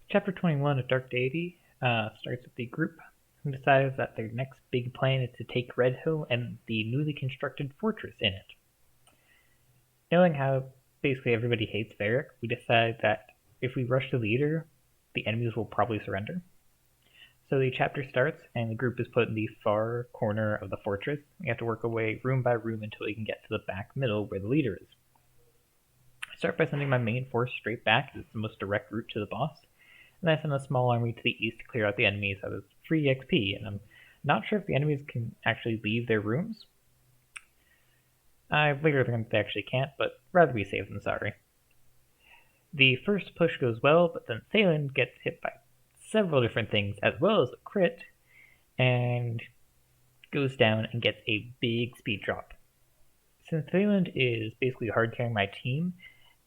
Chapter 21 of Dark Deity starts with the group who decides that their next big plan is to take Redhill and the newly constructed fortress in it. Knowing how basically everybody hates Varric, we decide that if we rush the leader, the enemies will probably surrender. So the chapter starts, and the group is put in the far corner of the fortress. We have to work our way room by room until we can get to the back middle where the leader is. I start by sending my main force straight back, as it's the most direct route to the boss. And I send a small army to the east to clear out the enemies as free XP, and I'm not sure if the enemies can actually leave their rooms. I later learned they actually can't, but rather be safe than sorry. The first push goes well, but then Thalen gets hit by several different things as well as a crit, and goes down and gets a big speed drop. Since Thalen is basically hard carrying my team,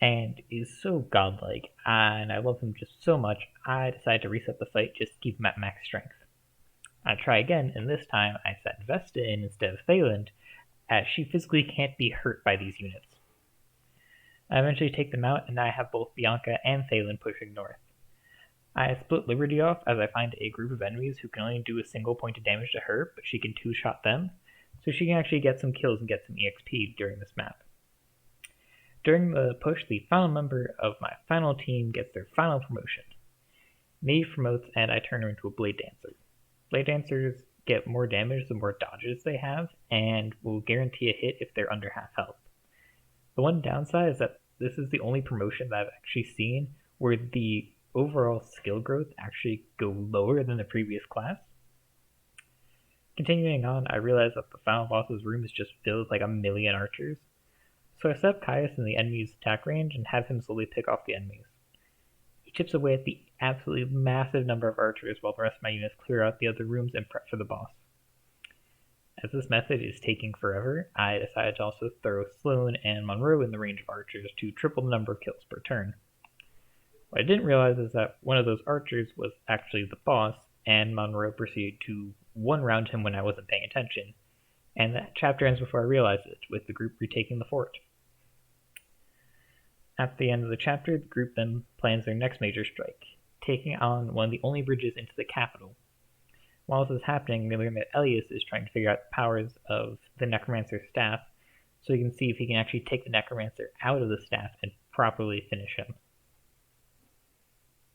and is so godlike, and I love him just so much, I decide to reset the fight just to keep him at max strength. I try again, and this time I set Vesta in instead of Thalen, as she physically can't be hurt by these units. I eventually take them out, and I have both Bianca and Thalen pushing north. I split Liberty off as I find a group of enemies who can only do a single point of damage to her, but she can two-shot them, so she can actually get some kills and get some EXP during this map. During the push, the final member of my final team gets their final promotion. Maeve promotes, and I turn her into a Blade Dancer. Blade Dancers get more damage the more dodges they have, and will guarantee a hit if they're under half health. The one downside is that this is the only promotion that I've actually seen where the overall skill growth actually go lower than the previous class. Continuing on, I realize that the final boss's room is just filled with like a million archers. So I set up Caius in the enemy's attack range and have him slowly pick off the enemies. He chips away at the absolutely massive number of archers while the rest of my units clear out the other rooms and prep for the boss. As this method is taking forever, I decided to also throw Sloane and Monroe in the range of archers to triple the number of kills per turn. What I didn't realize is that one of those archers was actually the boss, and Monroe proceeded to one-round him when I wasn't paying attention, and that chapter ends before I realized it, with the group retaking the fort. At the end of the chapter, the group then plans their next major strike, taking on one of the only bridges into the capital. While this is happening, they learn that Elias is trying to figure out the powers of the Necromancer's staff, so he can see if he can actually take the Necromancer out of the staff and properly finish him.